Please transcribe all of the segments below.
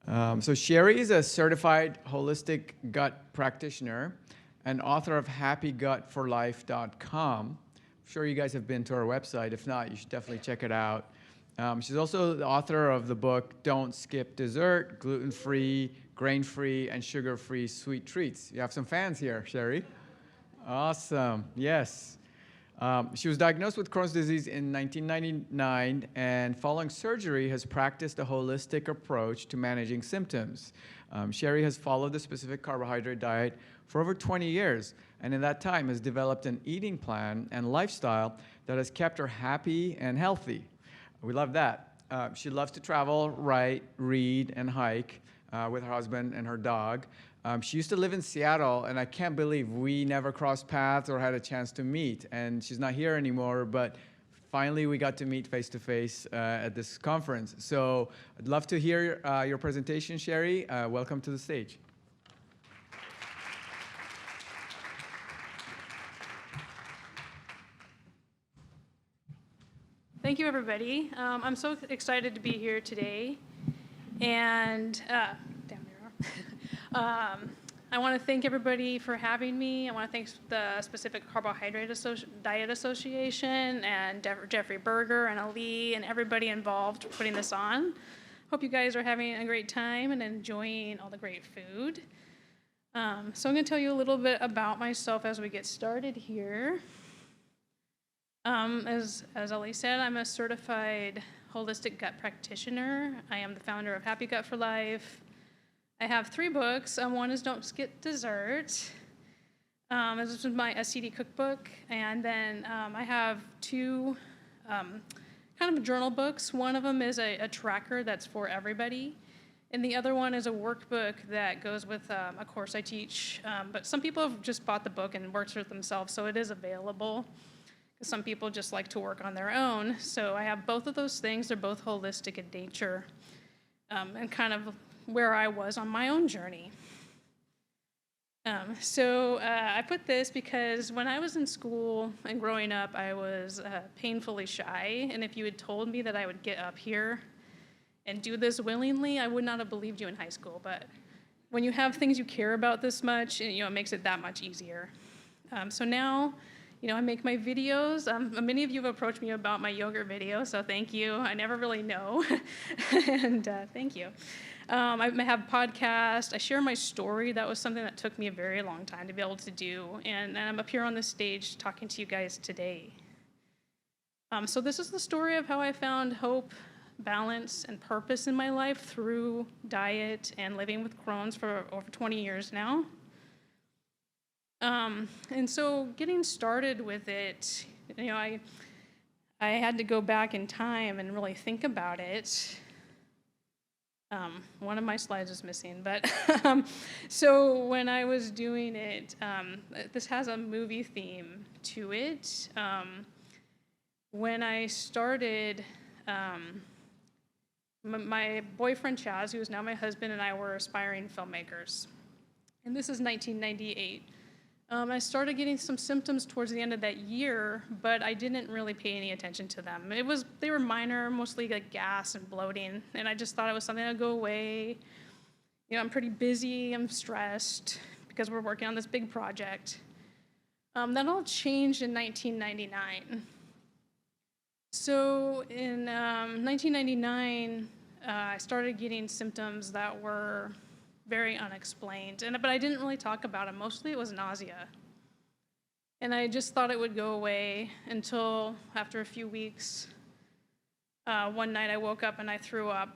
So Sherry is a certified holistic gut practitioner and author of happygutforlife.com. I'm sure you guys have been to our website. If not, you should definitely check it out. She's also the author of the book, Don't Skip Dessert, Gluten-Free, Grain-Free, and Sugar-Free Sweet Treats. You have some fans here, Sherry. Awesome, yes. She was diagnosed with Crohn's disease in 1999, and following surgery has practiced a holistic approach to managing symptoms. Sherry has followed the Specific Carbohydrate Diet for over 20 years, and in that time has developed an eating plan and lifestyle that has kept her happy and healthy. We love that. She loves to travel, write, read, and hike with her husband and her dog. She used to live in Seattle, and I can't believe we never crossed paths or had a chance to meet. And she's not here anymore, but finally we got to meet face-to-face at this conference. So I'd love to hear your presentation, Sherry. Welcome to the stage. Thank you, everybody. I'm so excited to be here today. And, I want to thank everybody for having me. I want to thank the Specific Carbohydrate Diet Association and Jeffrey Berger and Ali and everybody involved for putting this on. Hope you guys are having a great time and enjoying all the great food. So I'm going to tell you a little bit about myself as we get started here. As Ali said, I'm a certified holistic gut practitioner. I am the founder of Happy Gut for Life. I have 3 books. One is Don't Skip Dessert. This is my SCD cookbook. And then I have 2 kind of journal books. One of them is a tracker that's for everybody. And the other one is a workbook that goes with a course I teach. But some people have just bought the book and worked it themselves, so it is available. Some people just like to work on their own. So I have both of those things. They're both holistic in nature and kind of where I was on my own journey. I put this because when I was in school and growing up, I was painfully shy. And if you had told me that I would get up here and do this willingly, I would not have believed you in high school. But when you have things you care about this much, it makes it that much easier. So now, I make my videos. Many of you have approached me about my yogurt video, so thank you. I never really know, and thank you. I have podcasts. I share my story. That was something that took me a very long time to be able to do, and I'm up here on this stage talking to you guys today. So this is the story of how I found hope, balance, and purpose in my life through diet and living with Crohn's for over 20 years now. And so getting started with it, I had to go back in time and really think about it. One of my slides is missing, but so when I was doing it, this has a movie theme to it. When I started, my boyfriend Chaz, who is now my husband, and I were aspiring filmmakers. And this is 1998. I started getting some symptoms towards the end of that year, but I didn't really pay any attention to them. They were minor, mostly like gas and bloating, and I just thought it was something that would go away. I'm pretty busy, I'm stressed, because we're working on this big project. That all changed in 1999. So in 1999, I started getting symptoms that were very unexplained, but I didn't really talk about it. Mostly it was nausea. And I just thought it would go away until after a few weeks, one night I woke up and I threw up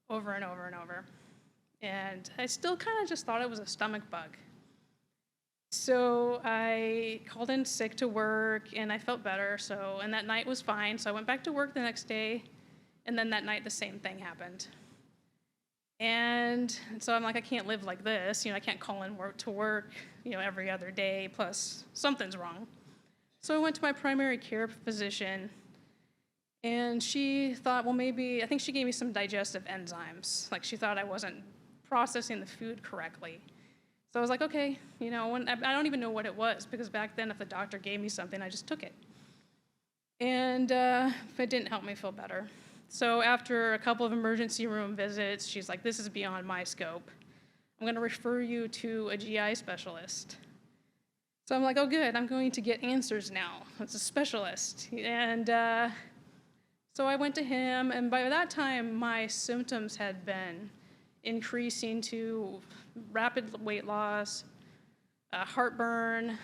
over and over and over. And I still kind of just thought it was a stomach bug. So I called in sick to work and I felt better, and that night was fine. So I went back to work the next day, and then that night the same thing happened. And so I'm like, I can't live like this. I can't call in to work, every other day, plus something's wrong. So I went to my primary care physician, and she thought, well, maybe, I think she gave me some digestive enzymes. Like, she thought I wasn't processing the food correctly. So I was like, okay, I don't even know what it was, because back then if the doctor gave me something, I just took it. And it didn't help me feel better. So after a couple of emergency room visits, she's like, this is beyond my scope. I'm gonna refer you to a GI specialist. So I'm like, oh good, I'm going to get answers now. It's a specialist. And so I went to him, and by that time, my symptoms had been increasing to rapid weight loss, heartburn,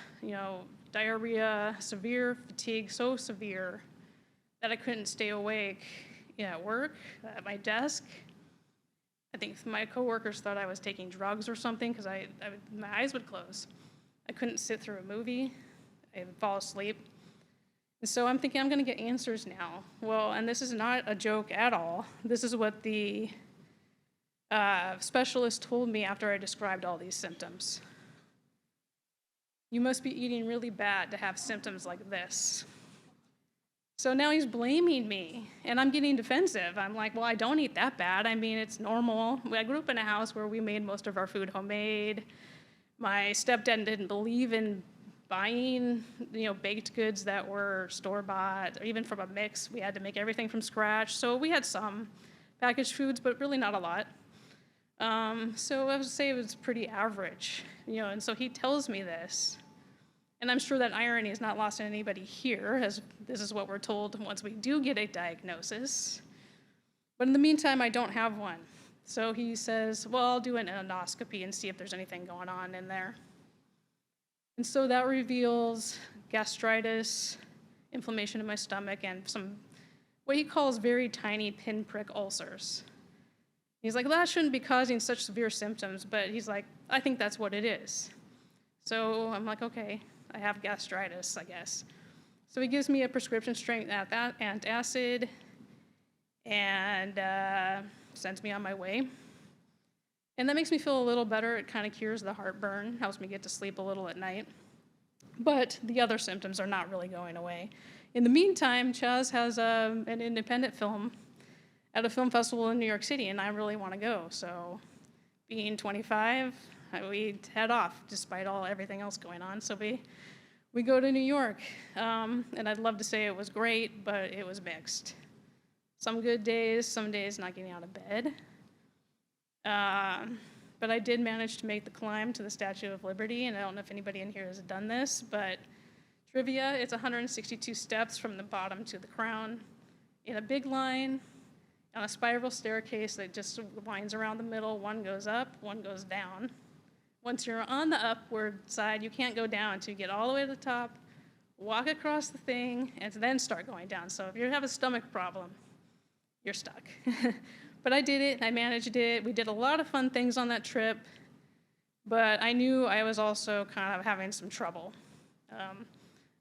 diarrhea, severe fatigue, so severe that I couldn't stay awake at work, at my desk. I think my coworkers thought I was taking drugs or something because my eyes would close. I couldn't sit through a movie. I would fall asleep. And so I'm thinking I'm going to get answers now. Well, and this is not a joke at all. This is what the specialist told me after I described all these symptoms. You must be eating really bad to have symptoms like this. So now he's blaming me, and I'm getting defensive. I'm like, well, I don't eat that bad. I mean, it's normal. I grew up in a house where we made most of our food homemade. My stepdad didn't believe in buying, baked goods that were store-bought, or even from a mix. We had to make everything from scratch. So we had some packaged foods, but really not a lot. So I would say it was pretty average, and so he tells me this. And I'm sure that irony is not lost on anybody here, as this is what we're told once we do get a diagnosis. But in the meantime, I don't have one. So he says, well, I'll do an endoscopy and see if there's anything going on in there. And so that reveals gastritis, inflammation in my stomach, and some, what he calls very tiny pinprick ulcers. He's like, well, that shouldn't be causing such severe symptoms, but he's like, I think that's what it is. So I'm like, okay, I have gastritis, I guess. So he gives me a prescription strength antacid and sends me on my way. And that makes me feel a little better. It kind of cures the heartburn, helps me get to sleep a little at night. But the other symptoms are not really going away. In the meantime, Chaz has an independent film at a film festival in New York City, and I really want to go. So being 25, we head off despite everything else going on. So we go to New York, and I'd love to say it was great, but it was mixed. Some good days, some days not getting out of bed. But I did manage to make the climb to the Statue of Liberty, and I don't know if anybody in here has done this, but trivia, it's 162 steps from the bottom to the crown in a big line on a spiral staircase that just winds around the middle. One goes up, one goes down. Once you're on the upward side, you can't go down until you get all the way to the top, walk across the thing, and then start going down. So if you have a stomach problem, you're stuck. But I did it, I managed it. We did a lot of fun things on that trip, but I knew I was also kind of having some trouble.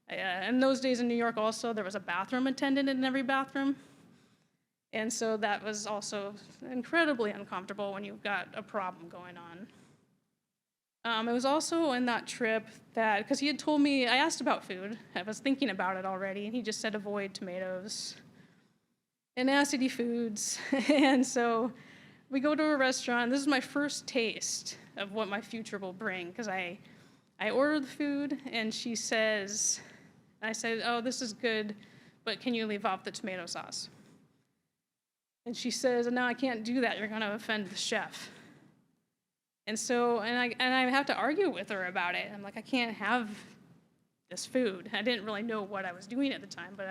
In those days in New York also, there was a bathroom attendant in every bathroom. And so that was also incredibly uncomfortable when you've got a problem going on. It was also in that trip that, because he had told me, I asked about food. I was thinking about it already, and he just said avoid tomatoes and acidy foods. And so we go to a restaurant. This is my first taste of what my future will bring, because I ordered the food, and she says, I said, oh, this is good, but can you leave off the tomato sauce? And she says, no, I can't do that. You're going to offend the chef. And so, and I have to argue with her about it. I'm like, I can't have this food. I didn't really know what I was doing at the time, but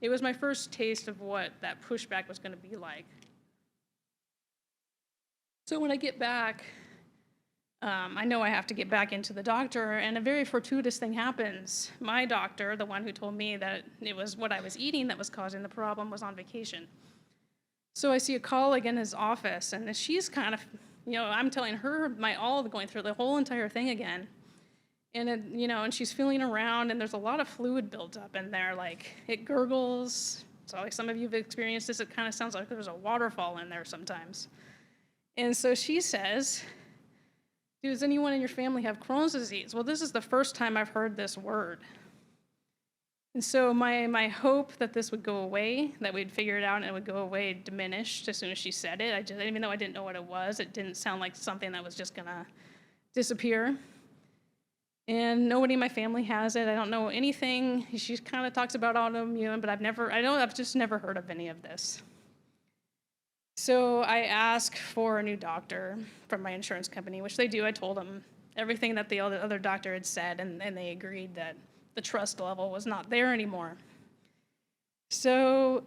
it was my first taste of what that pushback was going to be like. So when I get back, I know I have to get back into the doctor, and a very fortuitous thing happens. My doctor, the one who told me that it was what I was eating that was causing the problem, was on vacation. So I see a colleague in his office, and she's kind of, I'm telling her going through the whole entire thing again. And and she's feeling around, and there's a lot of fluid built up in there, like it gurgles. So like some of you have experienced this, it kind of sounds like there's a waterfall in there sometimes. And so she says, does anyone in your family have Crohn's disease? Well, this is the first time I've heard this word. And so my hope that this would go away, that we'd figure it out and it would go away, diminished as soon as she said it. Even though I didn't know what it was, it didn't sound like something that was just gonna disappear. And nobody in my family has it. I don't know anything. She kind of talks about autoimmune, but I've just never heard of any of this. So I asked for a new doctor from my insurance company, which they do. I told them everything that the other doctor had said, and they agreed that the trust level was not there anymore. So,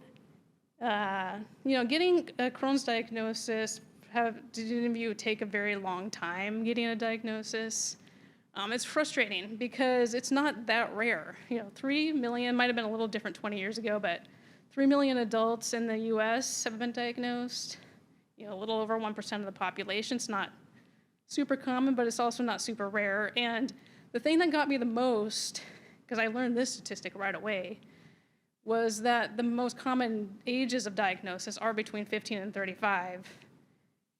getting a Crohn's diagnosis, did any of you take a very long time getting a diagnosis? It's frustrating because it's not that rare. 3 million, might have been a little different 20 years ago, but 3 million adults in the US have been diagnosed. A little over 1% of the population. It's not super common, but it's also not super rare. And the thing that got me the most, because I learned this statistic right away, was that the most common ages of diagnosis are between 15 and 35.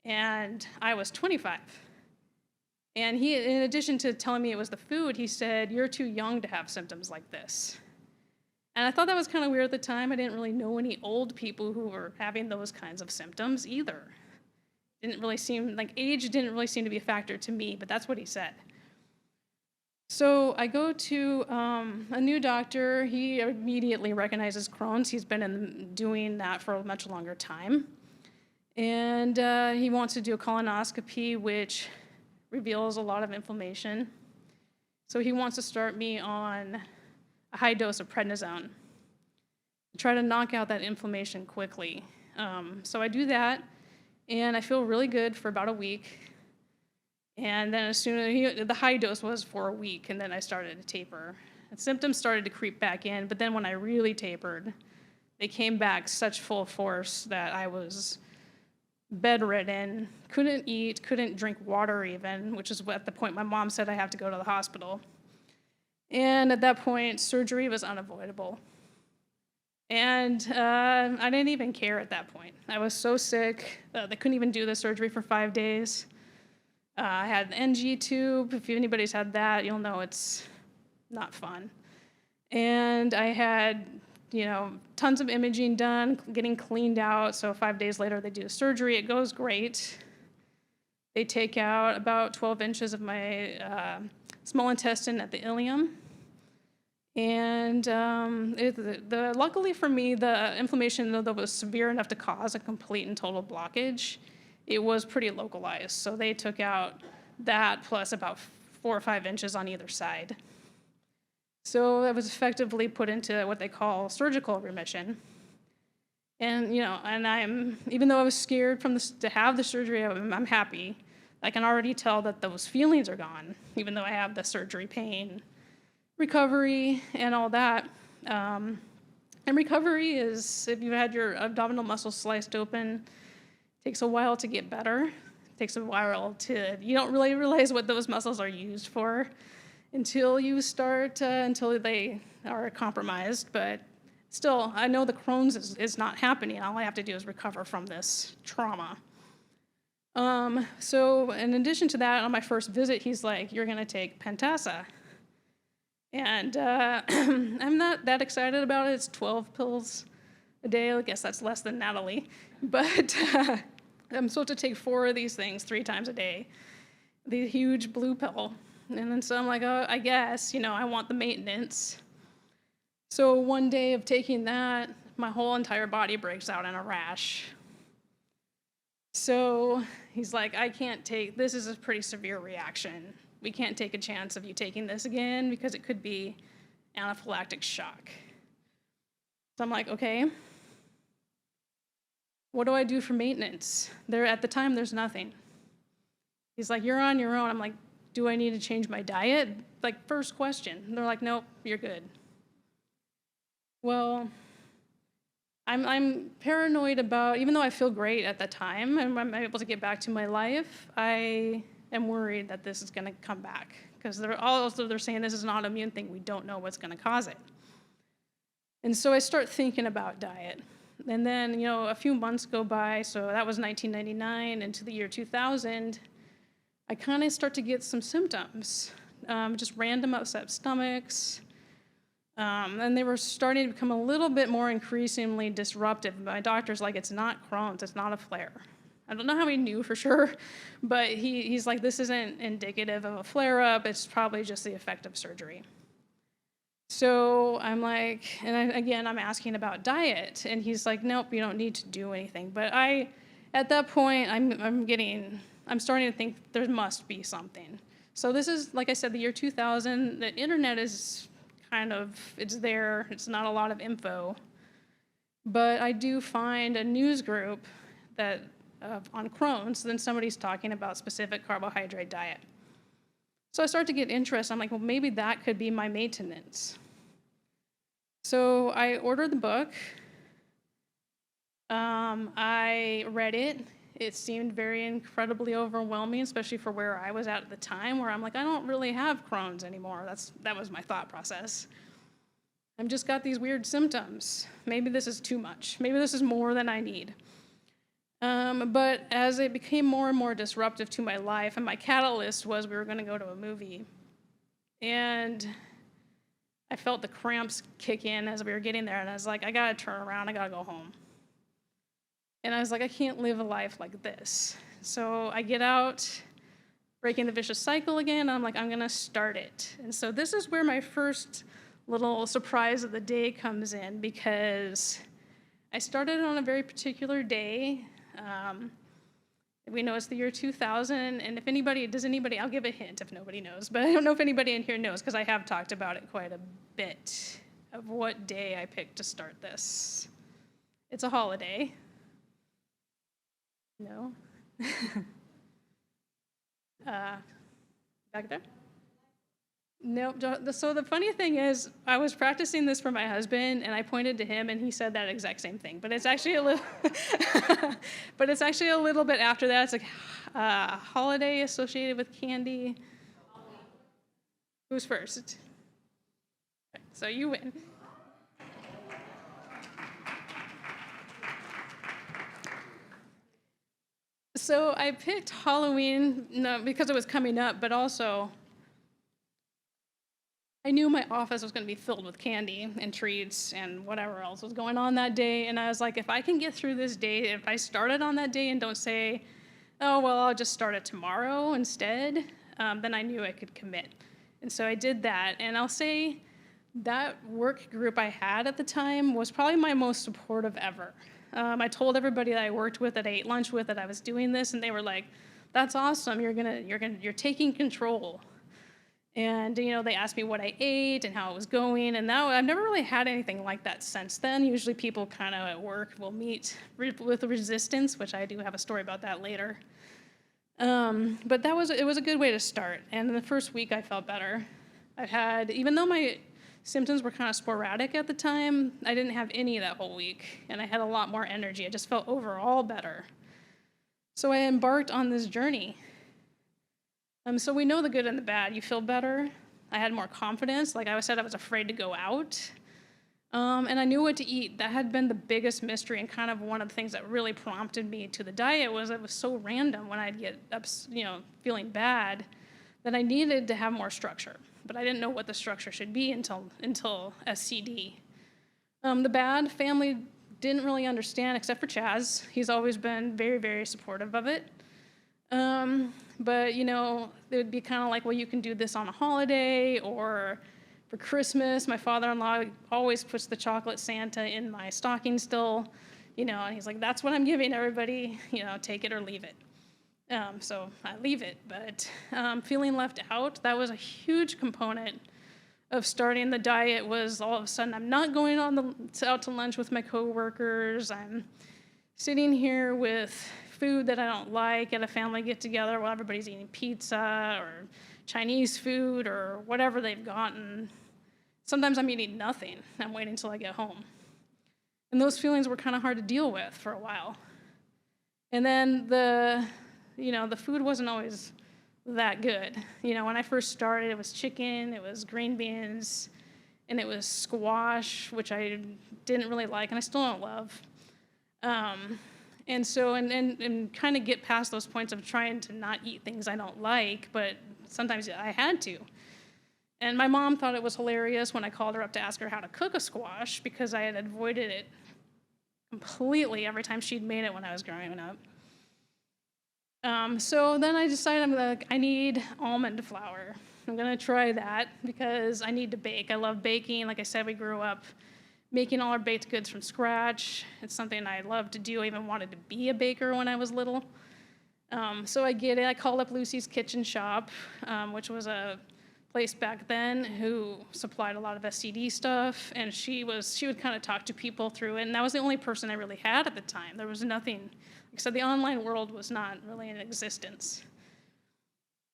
And I was 25. And he, in addition to telling me it was the food, he said, "You're too young to have symptoms like this." And I thought that was kind of weird at the time. I didn't really know any old people who were having those kinds of symptoms either. Didn't really seem, like age didn't really seem to be a factor to me, but that's what he said. So I go to a new doctor. He immediately recognizes Crohn's. He's been doing that for a much longer time. And he wants to do a colonoscopy, which reveals a lot of inflammation. So he wants to start me on a high dose of prednisone to try to knock out that inflammation quickly. So I do that, and I feel really good for about a week. And then as soon as the high dose was for a week, and then I started to taper. And symptoms started to creep back in, but then when I really tapered, they came back such full force that I was bedridden, couldn't eat, couldn't drink water even, which is at the point my mom said I have to go to the hospital. And at that point, surgery was unavoidable. And I didn't even care at that point. I was so sick. They couldn't even do the surgery for 5 days. I had an NG tube. If anybody's had that, you'll know it's not fun. And I had, tons of imaging done, getting cleaned out. So 5 days later, they do the surgery. It goes great. They take out about 12 inches of my small intestine at the ileum. And luckily for me, the inflammation, though was severe enough to cause a complete and total blockage, it was pretty localized. So they took out that plus about 4 or 5 inches on either side. So I was effectively put into what they call surgical remission. And, and even though I was scared to have the surgery, I'm happy. I can already tell that those feelings are gone, even though I have the surgery pain, recovery, and all that. And recovery is, if you've had your abdominal muscles sliced open, takes a while to get better. It takes a while you don't really realize what those muscles are used for until they are compromised. But still, I know the Crohn's is not happening. All I have to do is recover from this trauma. So in addition to that, on my first visit, he's like, "You're gonna take Pentasa." And I'm not that excited about it. It's 12 pills a day. I guess that's less than Natalie. But I'm supposed to take 4 of these things 3 times a day, the huge blue pill. And then so I'm like, oh, I guess, I want the maintenance. So one day of taking that, my whole entire body breaks out in a rash. So he's like, this is a pretty severe reaction. We can't take a chance of you taking this again because it could be anaphylactic shock. So I'm like, okay. What do I do for maintenance? At the time, there's nothing. He's like, "You're on your own." I'm like, "Do I need to change my diet?" Like, first question. And they're like, "Nope, you're good." Well, I'm paranoid about, even though I feel great at the time and I'm able to get back to my life, I am worried that this is going to come back because they're saying this is an autoimmune thing. We don't know what's going to cause it. And so I start thinking about diet. And then, a few months go by, so that was 1999, into the year 2000, I kind of start to get some symptoms, just random upset stomachs, and they were starting to become a little bit more increasingly disruptive. My doctor's like, "It's not Crohn's, it's not a flare." I don't know how he knew for sure, but he's like, "This isn't indicative of a flare-up, it's probably just the effect of surgery." So I'm like, I'm asking about diet, and he's like, "Nope, you don't need to do anything." But I at that point, I'm starting to think there must be something. So this is, like I said, the year 2000. The internet is it's there. It's not a lot of info. But I do find a news group that on Crohn's, then somebody's talking about specific carbohydrate diet. So I start to get interest. I'm like, well, maybe that could be my maintenance. So I ordered the book. I read it. It seemed very incredibly overwhelming, especially for where I was at the time, where I'm like, I don't really have Crohn's anymore. That was my thought process. I've just got these weird symptoms. Maybe this is too much. Maybe this is more than I need. But as it became more and more disruptive to my life, and my catalyst was we were going to go to a movie, and I felt the cramps kick in as we were getting there, and I was like, I got to turn around. I got to go home. And I was like, I can't live a life like this. So I get out, breaking the vicious cycle again, and I'm like, I'm going to start it. And so this is where my first little surprise of the day comes in, because I started on a very particular day. We know it's the year 2000, and I'll give a hint if nobody knows, but I don't know if anybody in here knows, because I have talked about it quite a bit, of what day I picked to start this. It's a holiday. No? Back there? No. So the funny thing is, I was practicing this for my husband, and I pointed to him, and he said that exact same thing. But it's actually a little, but it's actually a little bit after that. It's like a holiday associated with candy. Who's first? So you win. So I picked Halloween, because it was coming up, but also I knew my office was going to be filled with candy and treats and whatever else was going on that day. And I was like, if I can get through this day, if I start it on that day and don't say, oh, well, I'll just start it tomorrow instead, then I knew I could commit. And so I did that. And I'll say that work group I had at the time was probably my most supportive ever. I told everybody that I worked with, that I ate lunch with, that I was doing this, and they were like, that's awesome, you're taking control. And, they asked me what I ate and how it was going, and now I've never really had anything like that since then. Usually people kind of at work will meet with resistance, which I do have a story about that later. But it was a good way to start, and in the first week I felt better. Even though my symptoms were kind of sporadic at the time, I didn't have any that whole week, and I had a lot more energy. I just felt overall better. So I embarked on this journey. So we know the good and the bad. You feel better. I had more confidence. Like I said, I was afraid to go out. And I knew what to eat. That had been the biggest mystery, and kind of one of the things that really prompted me to the diet was it was so random when I'd get up, feeling bad, that I needed to have more structure. But I didn't know what the structure should be until SCD. The bad family didn't really understand, except for Chaz. He's always been very, very supportive of it. But, it would be kind of like, well, you can do this on a holiday, or for Christmas. My father-in-law always puts the chocolate Santa in my stocking still, and he's like, that's what I'm giving everybody, take it or leave it. So I leave it, but feeling left out, that was a huge component of starting the diet. Was all of a sudden I'm not going out to lunch with my coworkers. I'm sitting here with food that I don't like at a family get-together while everybody's eating pizza or Chinese food or whatever they've gotten. Sometimes I'm eating nothing. I'm waiting until I get home. And those feelings were kind of hard to deal with for a while. And then the food wasn't always that good. When I first started, it was chicken, it was green beans, and it was squash, which I didn't really like, and I still don't love. And so, and kind of get past those points of trying to not eat things I don't like, but sometimes I had to. And my mom thought it was hilarious when I called her up to ask her how to cook a squash, because I had avoided it completely every time she'd made it when I was growing up. So then I decided I need almond flour. I'm gonna try that because I need to bake. I love baking. Like I said, we grew up making all our baked goods from scratch. It's something I love to do. I even wanted to be a baker when I was little. So I get it. I called up Lucy's Kitchen Shop, which was a place back then who supplied a lot of SCD stuff, and she would kind of talk to people through it, and that was the only person I really had at the time. There was nothing, like I said, the online world was not really in existence.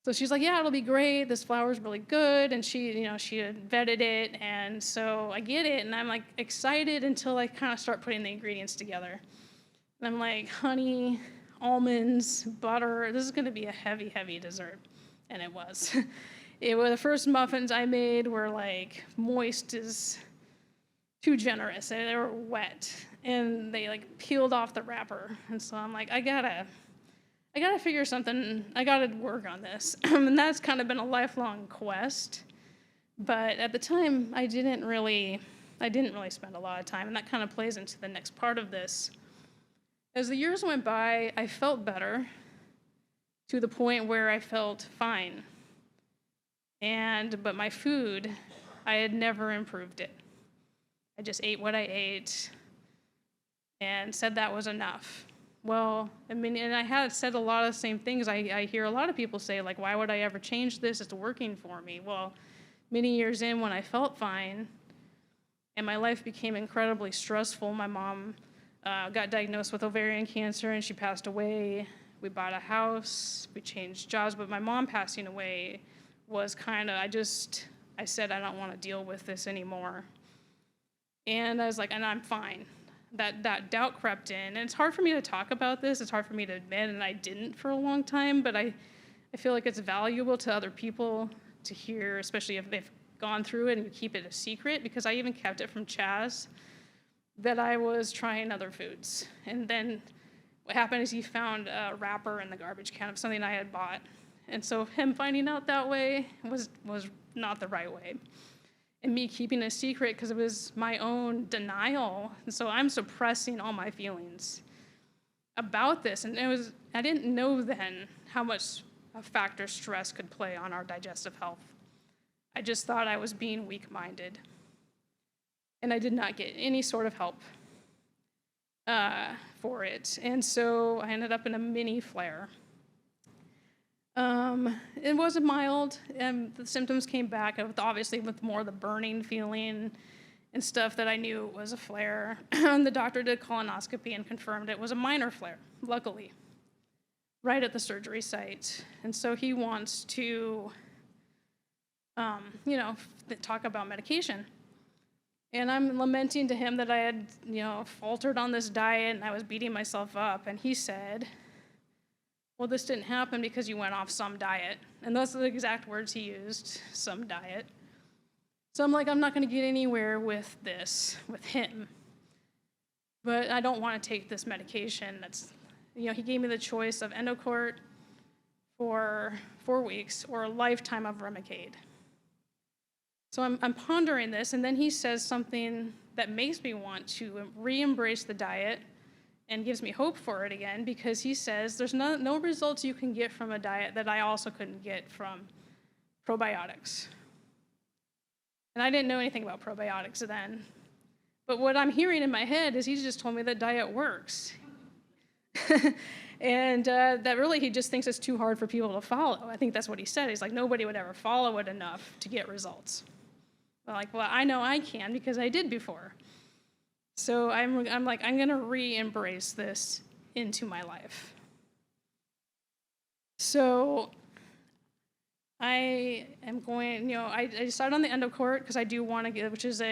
So she's like, yeah, it'll be great, this flour's really good, and she had vetted it, and so I get it, and I'm like excited until I kind of start putting the ingredients together. And I'm like, honey, almonds, butter, this is gonna be a heavy, heavy dessert, and it was. The first muffins I made were like moist is too generous. They were wet, and they like peeled off the wrapper. And so I'm like, I gotta figure something. I gotta work on this. And that's kind of been a lifelong quest. But at the time, I didn't really spend a lot of time, and that kind of plays into the next part of this. As the years went by, I felt better to the point where I felt fine. But my food, I had never improved it. I just ate what I ate and said that was enough. Well, I mean, and I had said a lot of the same things. I hear a lot of people say, like, why would I ever change this? It's working for me. Well, many years in, when I felt fine and my life became incredibly stressful, my mom got diagnosed with ovarian cancer and she passed away. We bought a house, we changed jobs, but my mom passing away was kind of, I said, I don't want to deal with this anymore. And I was like, and I'm fine. That doubt crept in. And it's hard for me to talk about this. It's hard for me to admit, and I didn't for a long time, but I feel like it's valuable to other people to hear, especially if they've gone through it and you keep it a secret, because I even kept it from Chaz that I was trying other foods. And then what happened is he found a wrapper in the garbage can of something I had bought. And so him finding out that way was not the right way. And me keeping a secret because it was my own denial. And so I'm suppressing all my feelings about this. And I didn't know then how much a factor stress could play on our digestive health. I just thought I was being weak-minded. And I did not get any sort of help for it. And so I ended up in a mini flare. It wasn't mild, and the symptoms came back, obviously with more of the burning feeling and stuff that I knew it was a flare. The doctor did colonoscopy and confirmed it was a minor flare, luckily, right at the surgery site. And so he wants to, talk about medication. And I'm lamenting to him that I had, faltered on this diet and I was beating myself up. And he said, well, this didn't happen because you went off some diet. And those are the exact words he used, some diet. So I'm like, I'm not going to get anywhere with this, with him. But I don't want to take this medication. He gave me the choice of Endocort for 4 weeks or a lifetime of Remicade. So I'm pondering this, and then he says something that makes me want to re-embrace the diet and gives me hope for it again, because he says there's no results you can get from a diet that I also couldn't get from probiotics. And I didn't know anything about probiotics then. But what I'm hearing in my head is he's just told me that diet works. And that really he just thinks it's too hard for people to follow. I think that's what he said. He's like, nobody would ever follow it enough to get results. I'm like, well, I know I can because I did before. So I'm like, I'm going to re-embrace this into my life. So I am going, I decided on the Endocort because I do want to get, which is it's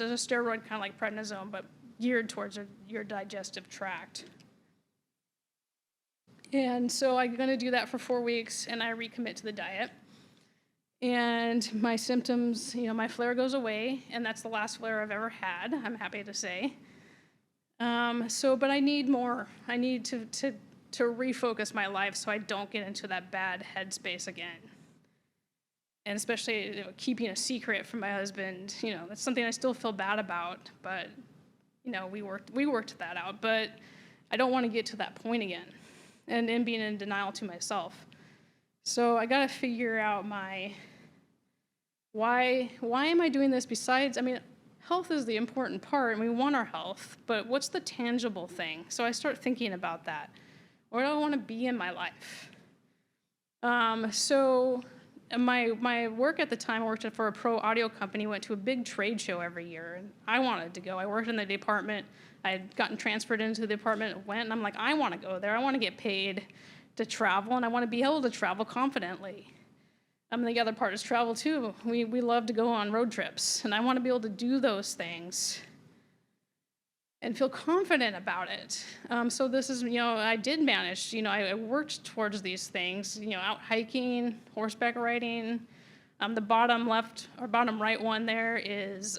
a steroid kind of like prednisone, but geared towards your digestive tract. And so I'm going to do that for 4 weeks, and I recommit to the diet. And my symptoms, my flare goes away, and that's the last flare I've ever had, I'm happy to say. But I need more. I need to refocus my life so I don't get into that bad headspace again. And especially keeping a secret from my husband, that's something I still feel bad about, but we worked that out. But I don't want to get to that point again, and then being in denial to myself. So I got to figure out why am I doing this besides, health is the important part, and we want our health, but what's the tangible thing? So I start thinking about that. Where do I want to be in my life? So my work at the time, I worked for a pro audio company, went to a big trade show every year, and I wanted to go. I worked in the department. I had gotten transferred into the department, went, and I'm like, I want to go there. I want to get paid to travel, and I want to be able to travel confidently. The other part is travel too. We love to go on road trips, and I want to be able to do those things and feel confident about it. So this is, I did manage, I worked towards these things, out hiking, horseback riding. The bottom left or bottom right one there is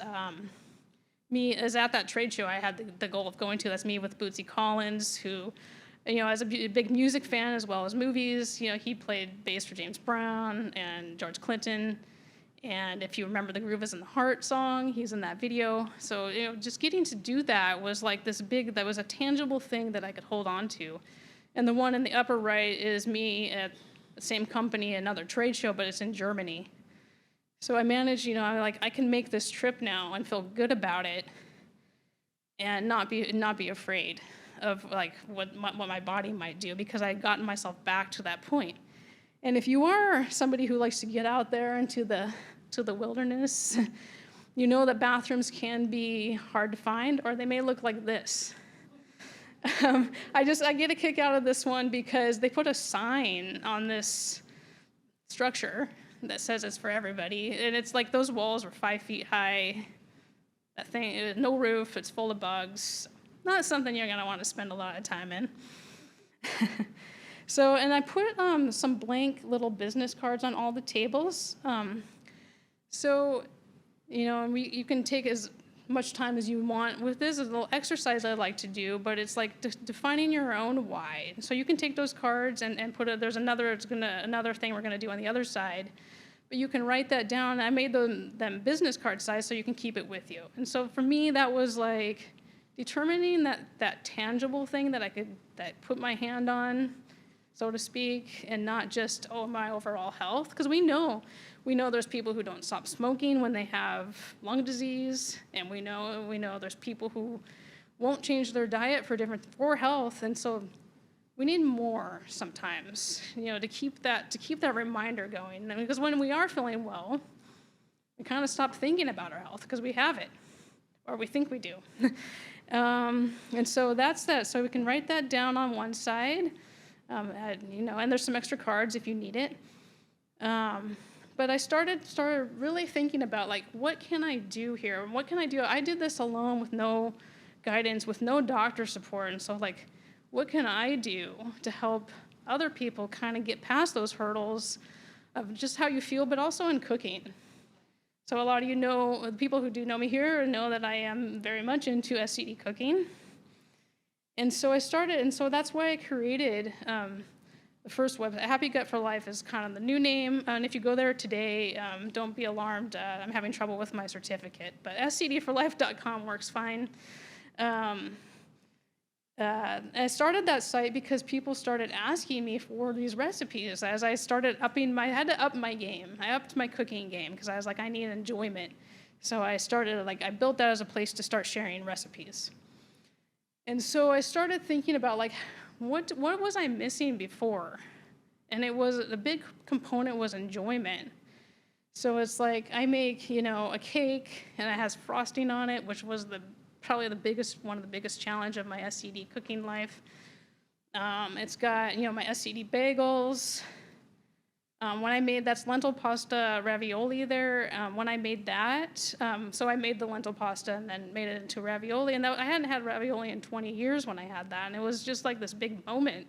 me is at that trade show I had the goal of going to. That's me with Bootsy Collins, who, as a big music fan as well as movies, he played bass for James Brown and George Clinton. And if you remember the Groove is in the Heart song, he's in that video. So, just getting to do that was like that was a tangible thing that I could hold on to. And the one in the upper right is me at the same company, another trade show, but it's in Germany. So I managed, I can make this trip now and feel good about it and not be afraid of like what my body might do, because I had gotten myself back to that point. And if you are somebody who likes to get out there into the wilderness, that bathrooms can be hard to find, or they may look like this. I get a kick out of this one because they put a sign on this structure that says it's for everybody, and it's like those walls were 5 feet high. That thing, no roof, it's full of bugs. Not something you're gonna want to spend a lot of time in. So, and I put some blank little business cards on all the tables. So, you can take as much time as you want with this. It's a little exercise I like to do, but it's like defining your own why. So you can take those cards and put it, there's another thing we're gonna do on the other side, but you can write that down. I made them business card size so you can keep it with you. And so for me, that was like determining that tangible thing that that put my hand on, so to speak, and not just, my overall health. Because we know there's people who don't stop smoking when they have lung disease, and we know there's people who won't change their diet for health, and so we need more sometimes, to keep that reminder going. Because when we are feeling well, we kind of stop thinking about our health because we have it, or we think we do. And so that's that. So we can write that down on one side. And there's some extra cards if you need it. But I started really thinking about, like, what can I do here? What can I do? I did this alone with no guidance, with no doctor support. And so, like, what can I do to help other people kind of get past those hurdles of just how you feel, but also in cooking? So a lot of the people who do know me here know that I am very much into SCD cooking. And so that's why I created the first website. Happy Gut for Life is kind of the new name. And if you go there today, don't be alarmed. I'm having trouble with my certificate, but scdforlife.com works fine. I started that site because people started asking me for these recipes. As I started I had to up my game. I upped my cooking game because I was like, I need enjoyment. So I built that as a place to start sharing recipes. And so I started thinking about, like, what was I missing before? And a big component was enjoyment. So it's like I make, a cake and it has frosting on it, which was probably one of the biggest challenge of my SCD cooking life. It's got, my SCD bagels. When I made, that's lentil pasta ravioli there. When I made that, so I made the lentil pasta and then made it into ravioli. And I hadn't had ravioli in 20 years when I had that. And it was just like this big moment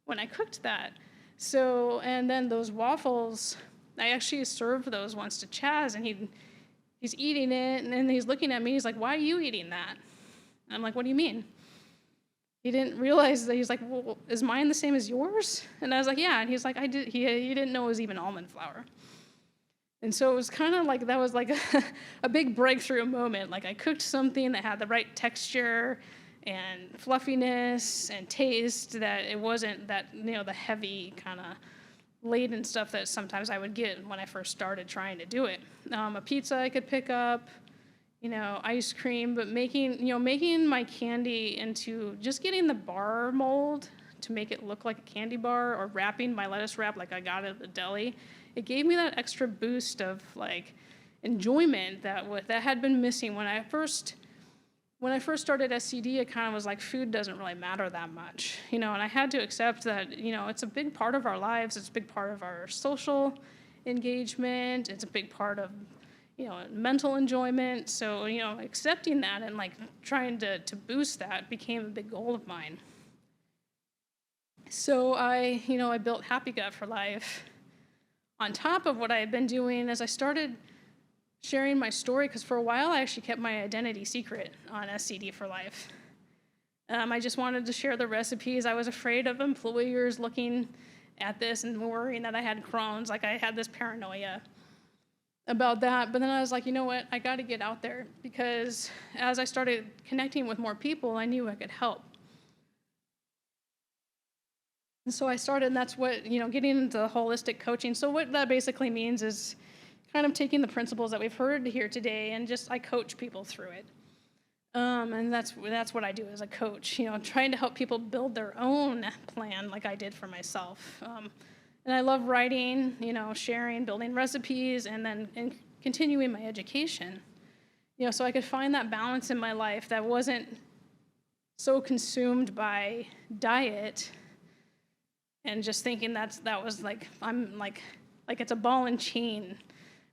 when I cooked that. So, and then those waffles, I actually served those once to Chaz, and he's eating it, and then he's looking at me, he's like, why are you eating that? And I'm like, what do you mean? He didn't realize that. He's like, well, is mine the same as yours? And I was like, yeah. And he's like, I did. He didn't know it was even almond flour. And so it was kind of like, that was like a big breakthrough moment. Like, I cooked something that had the right texture and fluffiness and taste, that it wasn't that, the heavy kind of laden stuff that sometimes I would get when I first started trying to do it. A pizza I could pick up, ice cream, but making my candy into just getting the bar mold to make it look like a candy bar, or wrapping my lettuce wrap like I got at the deli. It gave me that extra boost of like enjoyment that had been missing when I first started SCD. It kind of was like food doesn't really matter that much, and I had to accept that, it's a big part of our lives. It's a big part of our social engagement. It's a big part of, mental enjoyment. So, accepting that and like trying to boost that became a big goal of mine. So I built Happy Gut for Life on top of what I had been doing as I started sharing my story, because for a while I actually kept my identity secret on SCD for Life. I just wanted to share the recipes. I was afraid of employers looking at this and worrying that I had Crohn's. Like, I had this paranoia about that. But then I was like, you know what? I got to get out there, because as I started connecting with more people, I knew I could help. And so I started, and that's what, getting into holistic coaching. So what that basically means is kind of taking the principles that we've heard here today, and just I coach people through it. And that's what I do as a coach, trying to help people build their own plan like I did for myself. And I love writing, sharing, building recipes, and continuing my education, so I could find that balance in my life that wasn't so consumed by diet and just thinking that was like, I'm like it's a ball and chain,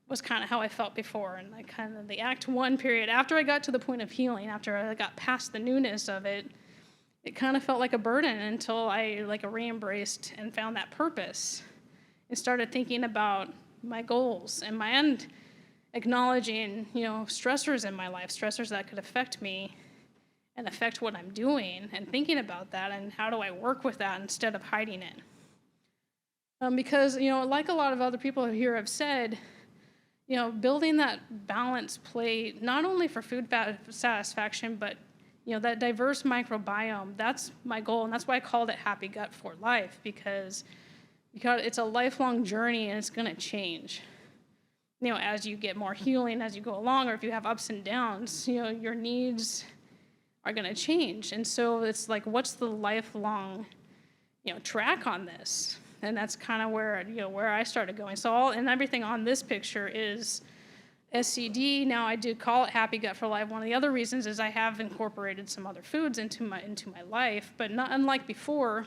was kind of how I felt before. And like kind of the Act 1 period, after I got to the point of healing, after I got past the newness of it, it kind of felt like a burden until I like re-embraced and found that purpose and started thinking about my goals and acknowledging, stressors in my life, stressors that could affect me and affect what I'm doing, and thinking about that and how do I work with that instead of hiding it. Because, like a lot of other people here have said, building that balanced plate, not only for food satisfaction, but, that diverse microbiome, that's my goal. And that's why I called it Happy Gut for Life, because it's a lifelong journey, and it's going to change. As you get more healing, as you go along, or if you have ups and downs, your needs are going to change. And so it's like, what's the lifelong, track on this? And that's kind of where I started going. So and everything on this picture is SCD. Now I do call it Happy Gut for Life. One of the other reasons is I have incorporated some other foods into my life, but not unlike before,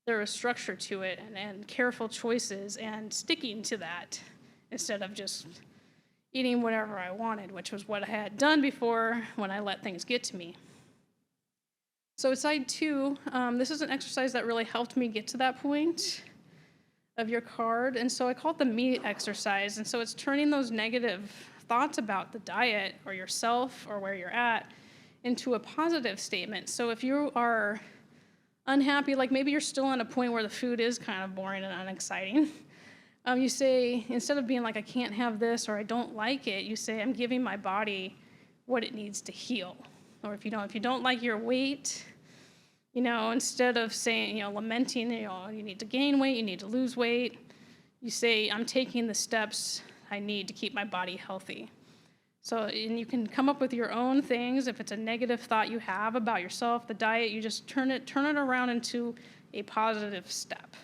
there was structure to it and careful choices and sticking to that instead of just eating whatever I wanted, which was what I had done before when I let things get to me. So side 2, this is an exercise that really helped me get to that point of your card. And so I call it the me exercise. And so it's turning those negative thoughts about the diet or yourself or where you're at into a positive statement. So if you are unhappy, like maybe you're still in a point where the food is kind of boring and unexciting, you say, instead of being like, I can't have this or I don't like it, you say, I'm giving my body what it needs to heal. Or if you don't like your weight, instead of saying, lamenting, you need to gain weight, you need to lose weight, you say, I'm taking the steps I need to keep my body healthy. So, and you can come up with your own things. If it's a negative thought you have about yourself, the diet, you just turn it around into a positive step.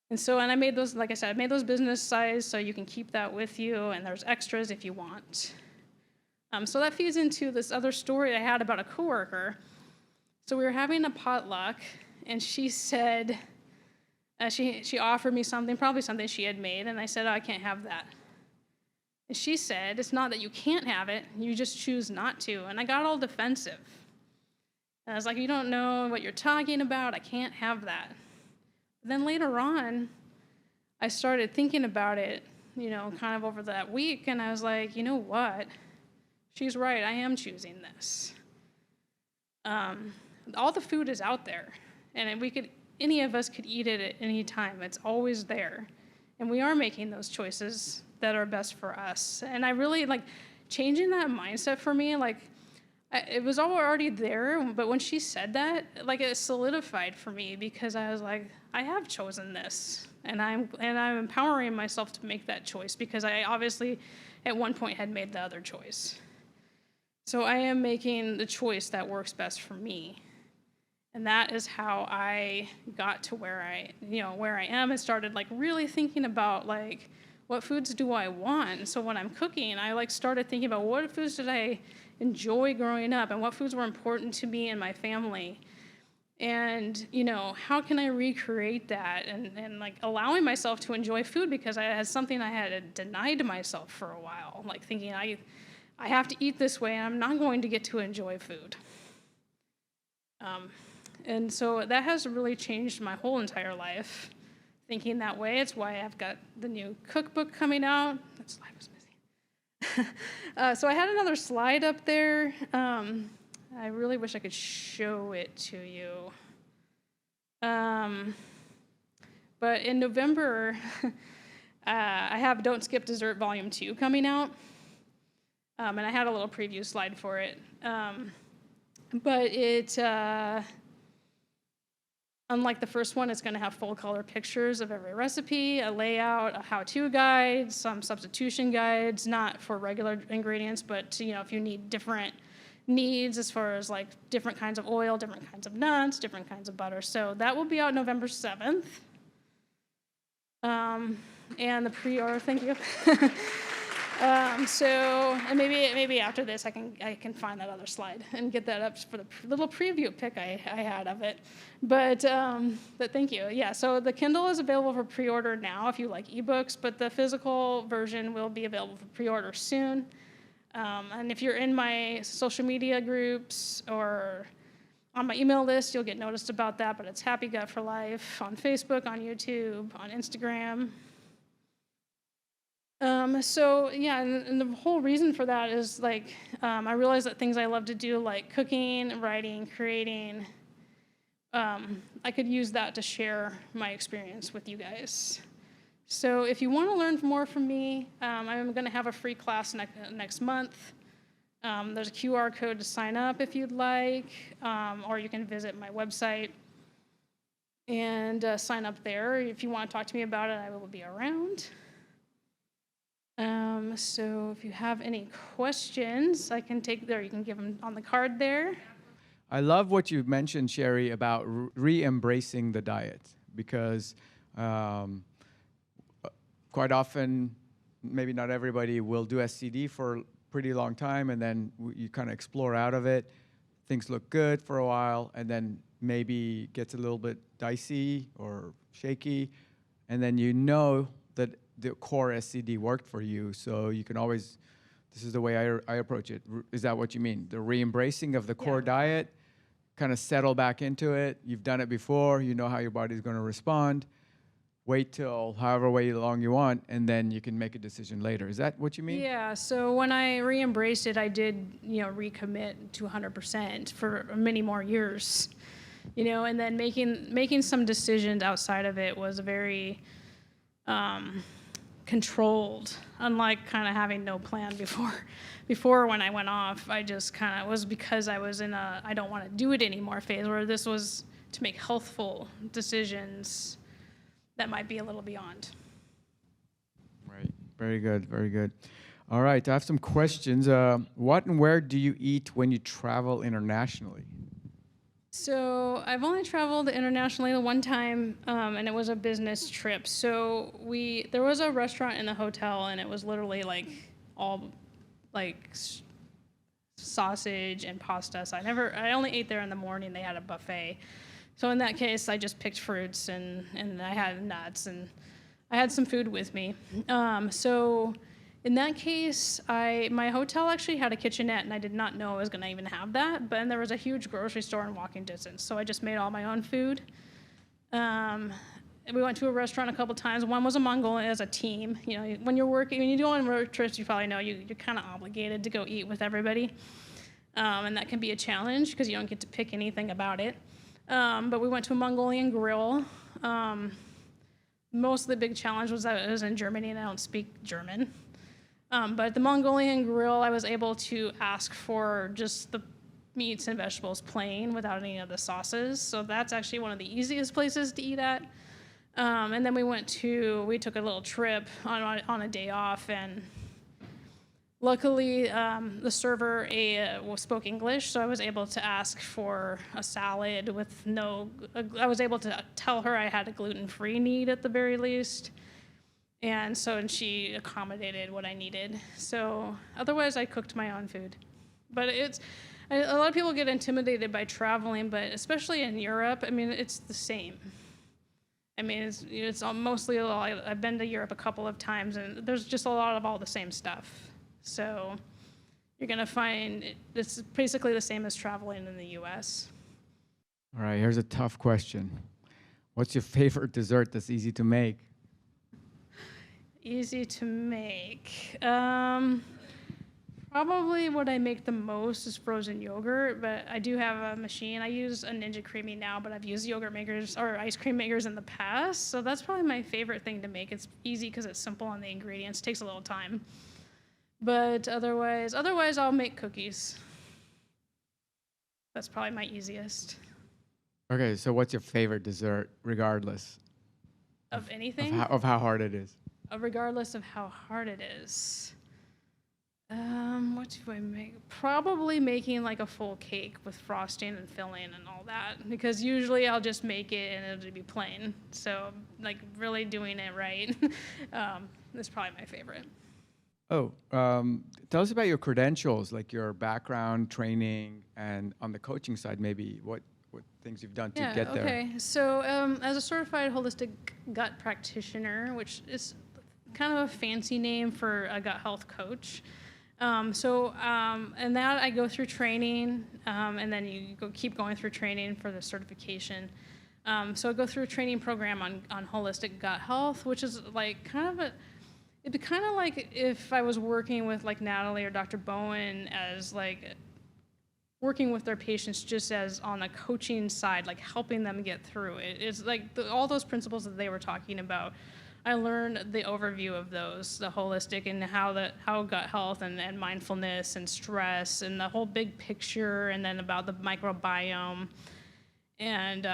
And so, and I made those, like I said, I made those business size so you can keep that with you, and there's extras if you want. So that feeds into this other story I had about a coworker. So we were having a potluck, and she said, she offered me something, probably something she had made, and I said, oh, I can't have that. And she said, it's not that you can't have it, you just choose not to. And I got all defensive. And I was like, you don't know what you're talking about, I can't have that. But then later on, I started thinking about it, kind of over that week, and I was like, you know what? She's right, I am choosing this. All the food is out there, and any of us could eat it at any time. It's always there. And we are making those choices that are best for us. And I really, changing that mindset for me, it was already there, but when she said that, like it solidified for me because I was like, I have chosen this, and I'm empowering myself to make that choice because I obviously at one point had made the other choice. So I am making the choice that works best for me. And that is how I got to where I am and started like really thinking about like what foods do I want? And so when I'm cooking, I like started thinking about what foods did I enjoy growing up and what foods were important to me and my family. And, how can I recreate that and like allowing myself to enjoy food because I had something I had denied myself for a while, like thinking I have to eat this way and I'm not going to get to enjoy food. And so that has really changed my whole entire life, thinking that way. It's why I've got the new cookbook coming out. That slide was missing. So I had another slide up there. I really wish I could show it to you. But in November, I have Don't Skip Dessert Volume 2 coming out. And I had a little preview slide for it. But it... Unlike the first one, it's going to have full color pictures of every recipe, a layout, a how-to guide, some substitution guides, not for regular ingredients, but if you need different needs as far as like different kinds of oil, different kinds of nuts, different kinds of butter. So that will be out November 7th. And the pre-order, thank you. And maybe after this, I can find that other slide and get that up for the little preview pic I had of it. But thank you. Yeah, so the Kindle is available for pre-order now if you like ebooks, but the physical version will be available for pre-order soon. And if you're in my social media groups or on my email list, you'll get noticed about that. But it's Happy Gut for Life on Facebook, on YouTube, on Instagram. And the whole reason for that is like I realized that things I love to do like cooking, writing, creating, I could use that to share my experience with you guys. So if you want to learn more from me, I'm going to have a free class next month. There's a QR code to sign up if you'd like, or you can visit my website and sign up there. If you want to talk to me about it, I will be around. So if you have any questions, I can take there. You can give them on the card there. I love what you mentioned, Sherry, about re-embracing the diet because quite often, maybe not everybody will do SCD for a pretty long time, and then you kind of explore out of it. Things look good for a while, and then maybe gets a little bit dicey or shaky, and then that the core SCD worked for you, so you can always, this is the way I approach it. Is that what you mean? The re-embracing of the core diet, kind of settle back into it. You've done it before, you know how your body's going to respond. Wait till however long you want, and then you can make a decision later. Is that what you mean? Yeah, so when I re-embraced it, I did, recommit to 100% for many more years, and then making some decisions outside of it was very controlled, unlike kind of having no plan before. Before when I went off, I just kind of was because I was in a I don't want to do it anymore phase, where this was to make healthful decisions that might be a little beyond. Right. Very good. Very good. All right. I have some questions. What and where do you eat when you travel internationally? So I've only traveled internationally the one time, and it was a business trip. So there was a restaurant in the hotel, and it was literally like all like sausage and pasta. So I only ate there in the morning. They had a buffet. So in that case, I just picked fruits and I had nuts and I had some food with me. So in that case, my hotel actually had a kitchenette, and I did not know I was going to even have that. But then there was a huge grocery store in walking distance, so I just made all my own food. We went to a restaurant a couple times. One was a Mongolian as a team. When you go on road trips, you probably know you're kind of obligated to go eat with everybody, and that can be a challenge because you don't get to pick anything about it. But we went to a Mongolian grill. Most of the big challenge was that it was in Germany, and I don't speak German. But at the Mongolian grill, I was able to ask for just the meats and vegetables plain without any of the sauces. So that's actually one of the easiest places to eat at. And then we took a little trip on a day off, and luckily the server spoke English, so I was able to ask for a salad with I was able to tell her I had a gluten-free need at the very least. And she accommodated what I needed. So otherwise I cooked my own food. But a lot of people get intimidated by traveling, but especially in Europe, I mean, it's the same. I mean, it's mostly I've been to Europe a couple of times, and there's just a lot of all the same stuff. So you're gonna find it's basically the same as traveling in the U.S. All right, here's a tough question. What's your favorite dessert that's easy to make? Easy to make. Probably what I make the most is frozen yogurt, but I do have a machine. I use a Ninja Creamy now, but I've used yogurt makers or ice cream makers in the past. So that's probably my favorite thing to make. It's easy because it's simple on the ingredients. It takes a little time. But otherwise I'll make cookies. That's probably my easiest. Okay, so what's your favorite dessert, regardless Of anything? of how hard it is? Regardless of how hard it is. What do I make? Probably making like a full cake with frosting and filling and all that, because usually I'll just make it and it'll be plain. So like really doing it right is probably my favorite. Oh, tell us about your credentials, like your background, training, and on the coaching side, maybe what things you've done to get there. Okay. So as a certified holistic gut practitioner, which is kind of a fancy name for a gut health coach. And that I go through training, and then you keep going through training for the certification. So I go through a training program on holistic gut health, which is like it'd be kind of like if I was working with like Natalie or Dr. Bowen as like working with their patients just as on a coaching side, like helping them get through it. It's like all those principles that they were talking about. I learned the overview of those, the holistic and how gut health and mindfulness and stress and the whole big picture, and then about the microbiome, and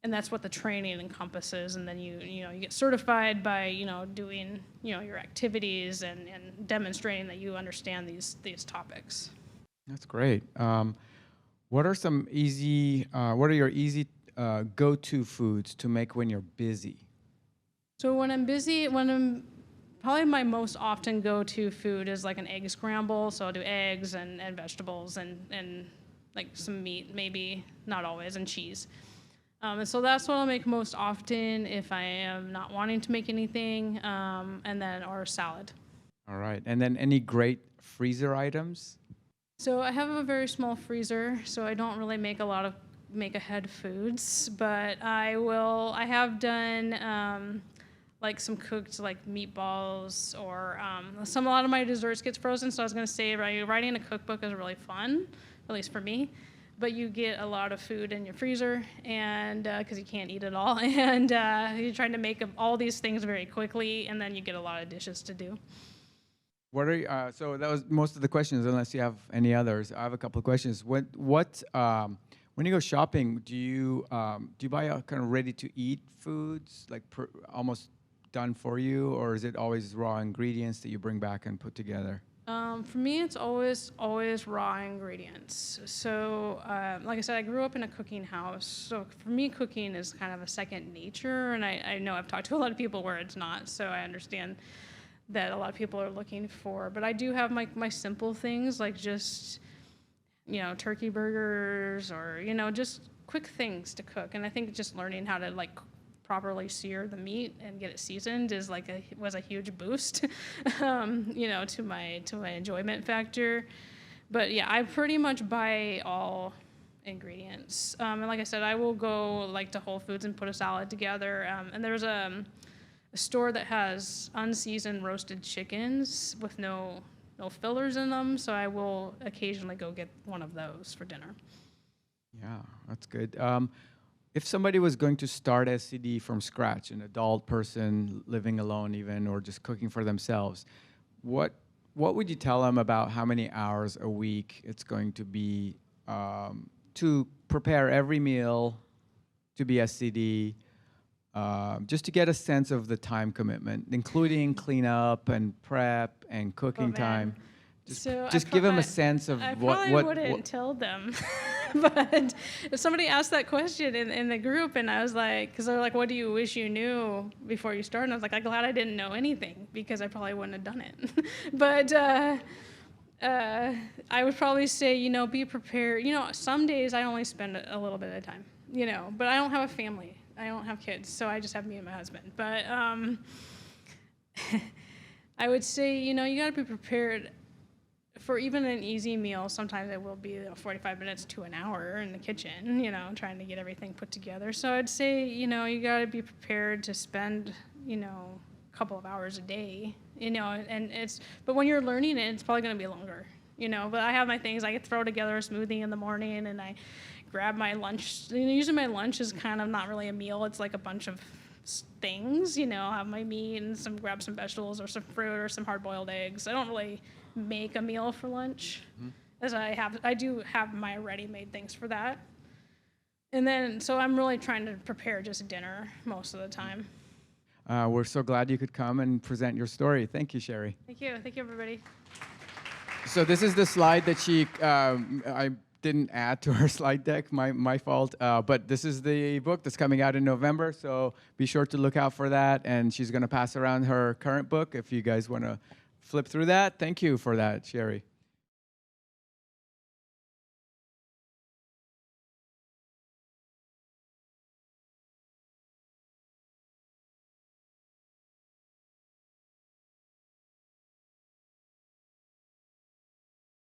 that's what the training encompasses. And then you get certified by doing your activities and demonstrating that you understand these topics. That's great. What are your easy go-to foods to make when you're busy? So when I'm busy, probably my most often go-to food is like an egg scramble. So I'll do eggs and vegetables and like some meat, maybe, not always, and cheese. And so that's what I'll make most often if I am not wanting to make anything, or salad. All right. And then any great freezer items? So I have a very small freezer, so I don't really make a lot of make-ahead foods, but I have done like some cooked like meatballs or a lot of my desserts gets frozen. So I was gonna say writing a cookbook is really fun, at least for me. But you get a lot of food in your freezer, and because you can't eat it all, and you're trying to make all these things very quickly, and then you get a lot of dishes to do. So that was most of the questions, unless you have any others. I have a couple of questions. When you go shopping, do you buy kind of ready-to-eat foods, like almost done for you, or is it always raw ingredients that you bring back and put together? For me, it's always raw ingredients. So, like I said, I grew up in a cooking house. So for me, cooking is kind of a second nature, and I know I've talked to a lot of people where it's not. So I understand that a lot of people are looking for. But I do have my simple things, like just turkey burgers or just quick things to cook. And I think just learning how to properly sear the meat and get it seasoned was a huge boost, to my enjoyment factor. But yeah, I pretty much buy all ingredients. And like I said, I will go to Whole Foods and put a salad together. And there's a store that has unseasoned roasted chickens with no fillers in them. So I will occasionally go get one of those for dinner. Yeah, that's good. If somebody was going to start SCD from scratch, an adult person living alone even, or just cooking for themselves, what what would you tell them about how many hours a week it's going to be to prepare every meal to be SCD, just to get a sense of the time commitment, including cleanup and prep and cooking time? Just give them a sense of I what probably wouldn't tell them. But if somebody asked that question in the group, and I was like, because they're like, what do you wish you knew before you started? And I was like, I'm glad I didn't know anything, because I probably wouldn't have done it. But I would probably say, be prepared. Some days I only spend a little bit of time, but I don't have a family. I don't have kids, so I just have me and my husband. But I would say, you got to be prepared for even an easy meal. Sometimes it will be 45 minutes to an hour in the kitchen, trying to get everything put together. So I'd say, you got to be prepared to spend, a couple of hours a day, but when you're learning it, it's probably going to be longer, but I have my things. I could throw together a smoothie in the morning, and I grab my lunch. Usually my lunch is kind of not really a meal. It's like a bunch of things, I'll have my meat and grab some vegetables or some fruit or some hard-boiled eggs. I don't really make a meal for lunch, as I do have my ready-made things for that. And then, so I'm really trying to prepare just dinner most of the time. We're so glad you could come and present your story. Thank you, Sherry. Thank you, everybody. So this is the slide that I didn't add to her slide deck, my fault. But this is the book that's coming out in November, so be sure to look out for that. And she's going to pass around her current book if you guys want to flip through that. Thank you for that, Sherry.